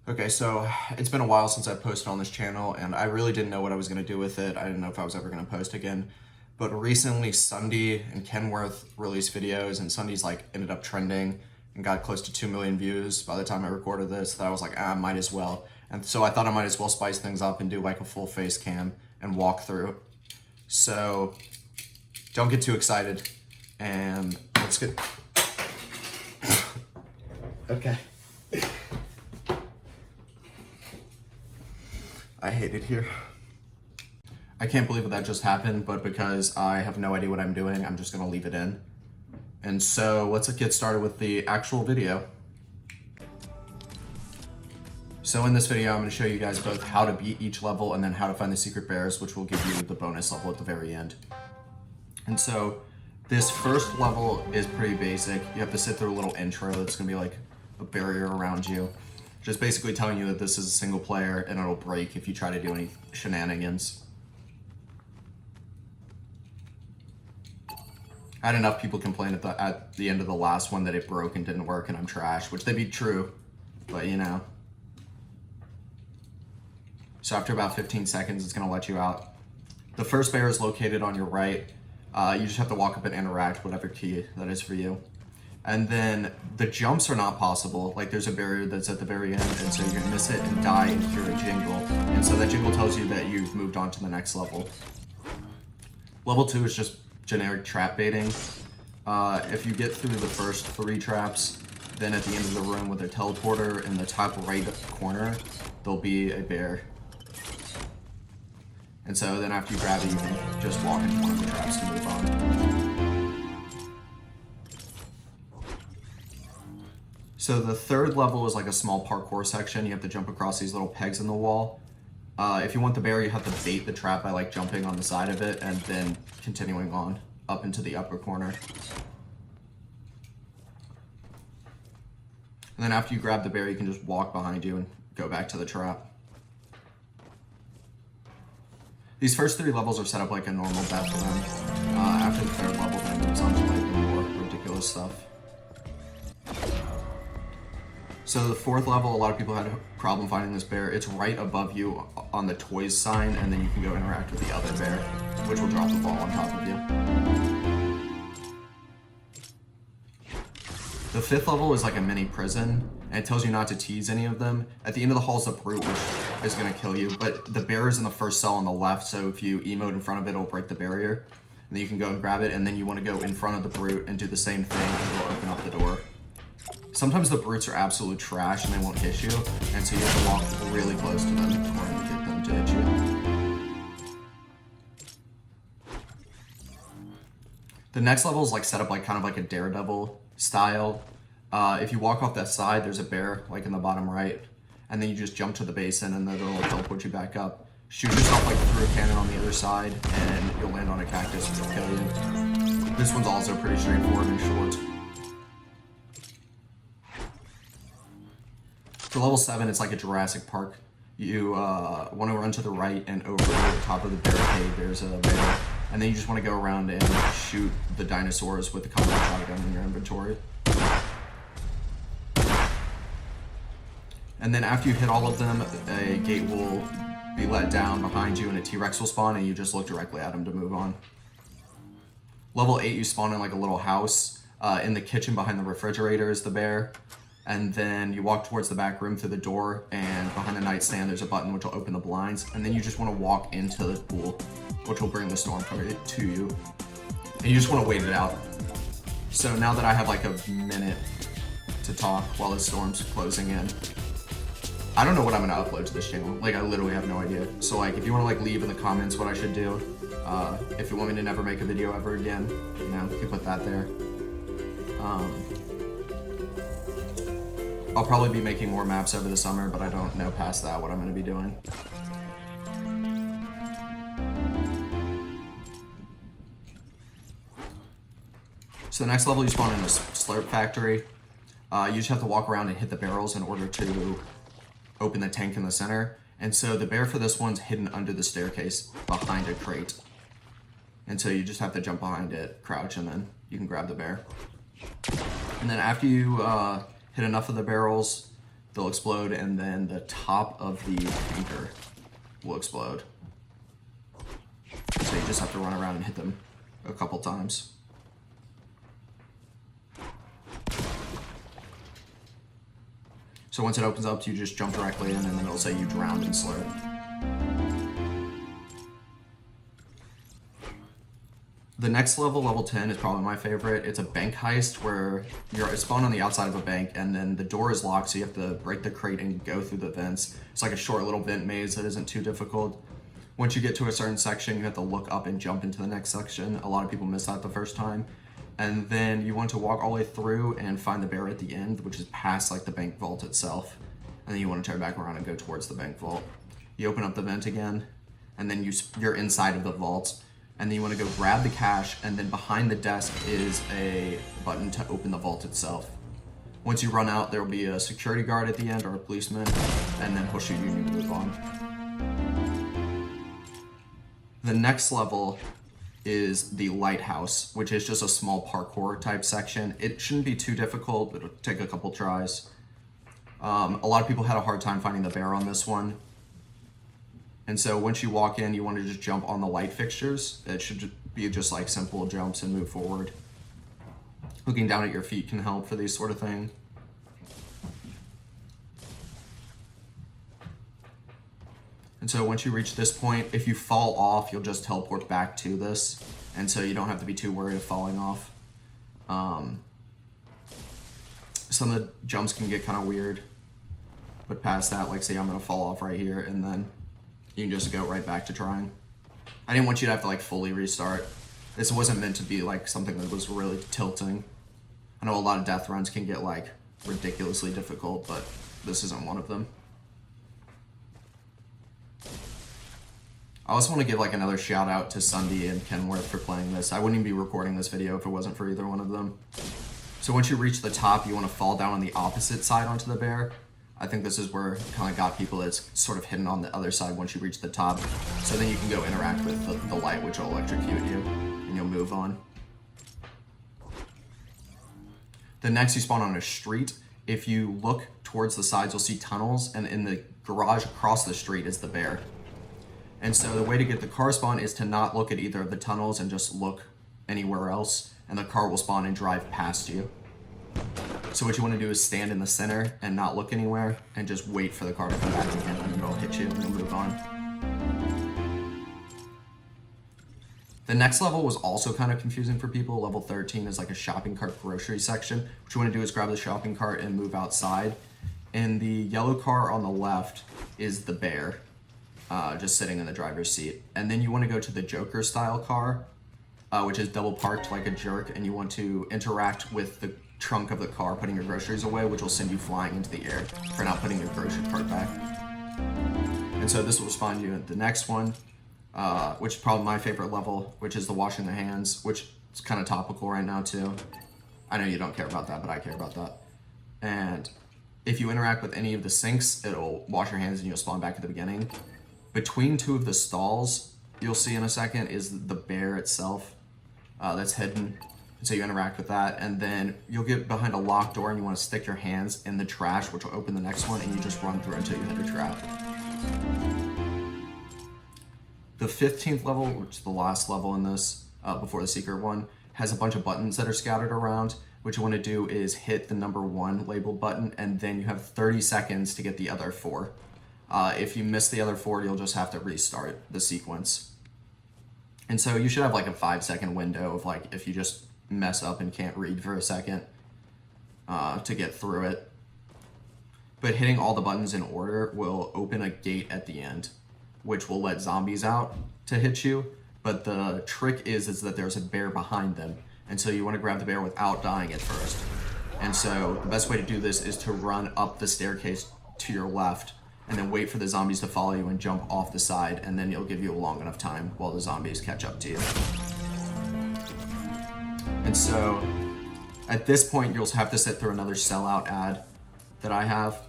Okay, so it's been a while since I posted on this channel, and I really didn't know what I was going to do with it. I didn't know if I was ever going to post again. But recently, SSundee and Kenworth released videos, and SSundee's like ended up trending and got close to 2 million views by the time I recorded this. That I was like, I might as well. And so I thought I might as well spice things up and do like a full face cam and walk through. So don't get too excited, and let's get... Okay. I hate it here. I can't believe that just happened, but because I have no idea what I'm doing, I'm just gonna leave it in. And so let's get started with the actual video. So in this video, I'm gonna show you guys both how to beat each level and then how to find the secret bears, which will give you the bonus level at the very end. And so this first level is pretty basic. You have to sit through a little intro that's gonna be like a barrier around you. Just basically telling you that this is a single player and it'll break if you try to do any shenanigans. I had enough people complain at the end of the last one that it broke and didn't work and I'm trash, which they'd be true, but you know. So after about 15 seconds, it's gonna let you out. The first bear is located on your right. You just have to walk up and interact, whatever key that is for you. And then the jumps are not possible. Like there's a barrier that's at the very end, and so you're gonna miss it and die and hear a jingle. And so that jingle tells you that you've moved on to the next level. Level 2 is just generic trap baiting. If you get through the first 3 traps, then at the end of the room with a teleporter in the top right corner, there'll be a bear. And so then after you grab it, you can just walk into one of the traps to move on. So the third level is like a small parkour section. You have to jump across these little pegs in the wall. If you want the bear, you have to bait the trap by like jumping on the side of it and then continuing on up into the upper corner. And then after you grab the bear, you can just walk behind you and go back to the trap. These first 3 levels are set up like a normal death for them. After the 3rd level, then it moves on to like the more ridiculous stuff. So the 4th level, a lot of people had a problem finding this bear. It's right above you on the toys sign, and then you can go interact with the other bear, which will drop the ball on top of you. The 5th level is like a mini prison, and it tells you not to tease any of them. At the end of the hall is a brute, which is gonna kill you, but the bear is in the first cell on the left, so if you emote in front of it, it'll break the barrier. And then you can go and grab it, and then you wanna go in front of the brute and do the same thing, and it'll open up the door. Sometimes the brutes are absolute trash and they won't hit you, and so you have to walk really close to them in order to get them to hit you. The next level is like set up like kind of like a Daredevil style. If you walk off that side, there's a bear like in the bottom right, and then you just jump to the basin and then it'll teleport you back up. Shoot yourself like through a cannon on the other side, and you'll land on a cactus which will kill you. This one's also pretty straightforward and short. For level 7, it's like a Jurassic Park. You want to run to the right, and over the top of the barricade there's a bear. And then you just want to go around and shoot the dinosaurs with the combat shotgun in your inventory. And then after you hit all of them, a gate will be let down behind you and a T-Rex will spawn, and you just look directly at him to move on. Level 8, you spawn in like a little house. In the kitchen behind the refrigerator is the bear. And then you walk towards the back room through the door, and behind the nightstand there's a button which will open the blinds, and then you just want to walk into the pool, which will bring the storm to you. And you just want to wait it out. So now that I have like a minute to talk while the storm's closing in, I don't know what I'm gonna upload to this channel. Like I literally have no idea. So like if you want to like leave in the comments what I should do, if you want me to never make a video ever again, you know, you can put that there. I'll probably be making more maps over the summer, but I don't know past that what I'm going to be doing. So the next level you spawn in the slurp factory. You just have to walk around and hit the barrels in order to open the tank in the center. And so the bear for this one's hidden under the staircase behind a crate. And so you just have to jump behind it, crouch, and then you can grab the bear. And then after you hit enough of the barrels, they'll explode, and then the top of the anchor will explode. So you just have to run around and hit them a couple times. So once it opens up, you just jump directly in, and then it'll say you drowned and slurred. The next level, level 10, is probably my favorite. It's a bank heist where you're spawned on the outside of a bank, and then the door is locked, so you have to break the crate and go through the vents. It's like a short little vent maze that isn't too difficult. Once you get to a certain section, you have to look up and jump into the next section. A lot of people miss that the first time. And then you want to walk all the way through and find the bear at the end, which is past like the bank vault itself. And then you want to turn back around and go towards the bank vault. You open up the vent again, and then you're inside of the vault. And then you want to go grab the cash, and then behind the desk is a button to open the vault itself. Once you run out, there will be a security guard at the end or a policeman, and then he'll shoot you and you move on. The next level is the lighthouse, which is just a small parkour type section. It shouldn't be too difficult, it'll take a couple tries. A lot of people had a hard time finding the bear on this one. And so once you walk in, you want to just jump on the light fixtures. It should be just like simple jumps and move forward. Looking down at your feet can help for these sort of things. And so once you reach this point, if you fall off, you'll just teleport back to this. And so you don't have to be too worried of falling off. Some of the jumps can get kind of weird. But past that, like say I'm going to fall off right here, and then you can just go right back to trying. I didn't want you to have to like fully restart. This wasn't meant to be like something that was really tilting. I know a lot of death runs can get like ridiculously difficult, but this isn't one of them. I also want to give like another shout out to SSundee and Kenworth for playing this. I wouldn't even be recording this video if it wasn't for either one of them. So once you reach the top, you want to fall down on the opposite side onto the bear. I think this is where it kind of got people. It's sort of hidden on the other side once you reach the top. So then you can go interact with the light, which will electrocute you, and you'll move on. The next, you spawn on a street. If you look towards the sides, you'll see tunnels, and in the garage across the street is the bear. And so the way to get the car spawn is to not look at either of the tunnels and just look anywhere else, and the car will spawn and drive past you. So what you want to do is stand in the center and not look anywhere, and just wait for the car to come back again, and it'll hit you and you'll move on. The next level was also kind of confusing for people. Level 13 is like a shopping cart grocery section. What you want to do is grab the shopping cart and move outside. In the yellow car on the left is the bear, just sitting in the driver's seat. And then you want to go to the Joker style car, which is double parked like a jerk, and you want to interact with the trunk of the car, putting your groceries away, which will send you flying into the air for not putting your grocery cart back. And so this will spawn you at the next one, which is probably my favorite level, which is the washing the hands, which is kind of topical right now too. I know you don't care about that, but I care about that. And if you interact with any of the sinks, it'll wash your hands and you'll spawn back at the beginning. Between two of the stalls, you'll see in a second, is the bear itself that's hidden. And so you interact with that, and then you'll get behind a locked door and you want to stick your hands in the trash, which will open the next one, and you just run through until you hit a trap. The 15th level, which is the last level in this, before the secret one, has a bunch of buttons that are scattered around. What you want to do is hit the number 1 labeled button, and then you have 30 seconds to get the other 4. If you miss the other 4, you'll just have to restart the sequence. And so you should have like a 5-second window of like, if you just mess up and can't read for a second, to get through it. But hitting all the buttons in order will open a gate at the end, which will let zombies out to hit you. But the trick is that there's a bear behind them. And so you want to grab the bear without dying at first. And so the best way to do this is to run up the staircase to your left, and then wait for the zombies to follow you and jump off the side, and then it'll give you a long enough time while the zombies catch up to you. And so at this point, you'll have to sit through another sellout ad that I have,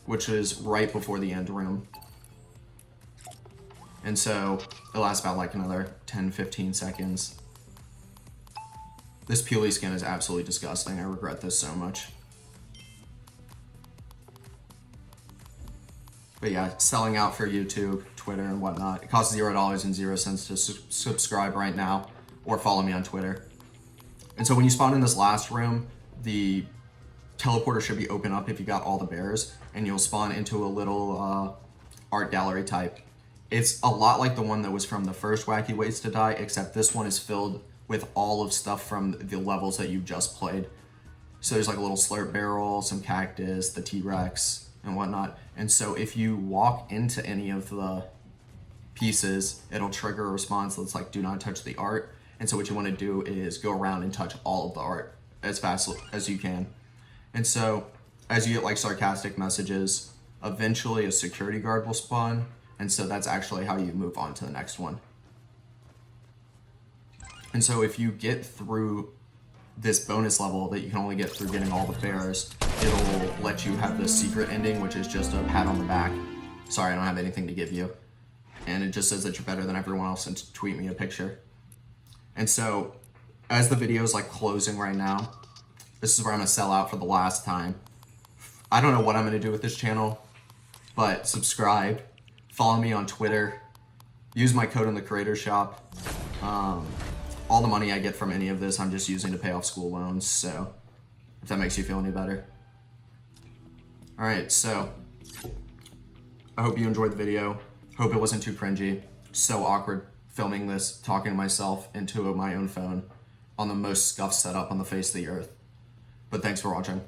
which is right before the end room. And so it lasts about like another 10-15 seconds. This peely skin is absolutely disgusting. I regret this so much. But yeah, selling out for YouTube, Twitter, and whatnot. It costs $0 and 0 cents to subscribe right now, or follow me on Twitter. And so when you spawn in this last room, the teleporter should be open up if you got all the bears, and you'll spawn into a little art gallery type. It's a lot like the one that was from the first Wacky Ways to Die, except this one is filled with all of stuff from the levels that you've just played. So there's like a little slurp barrel, some cactus, the T-Rex, and whatnot. And so if you walk into any of the pieces, it'll trigger a response that's like, do not touch the art. And so what you want to do is go around and touch all of the art as fast as you can. And so as you get like sarcastic messages, eventually a security guard will spawn. And so that's actually how you move on to the next one. And so if you get through this bonus level that you can only get through getting all the bears, it'll let you have the secret ending, which is just a pat on the back. Sorry, I don't have anything to give you. And it just says that you're better than everyone else, and tweet me a picture. And so as the video is like closing right now, this is where I'm gonna sell out for the last time. I don't know what I'm gonna do with this channel, but subscribe, follow me on Twitter, use my code in the creator shop. All the money I get from any of this, I'm just using to pay off school loans, so if that makes you feel any better. All right, so I hope you enjoyed the video. Hope it wasn't too cringy. So awkward filming this, talking to myself into my own phone on the most scuffed setup on the face of the earth. But thanks for watching.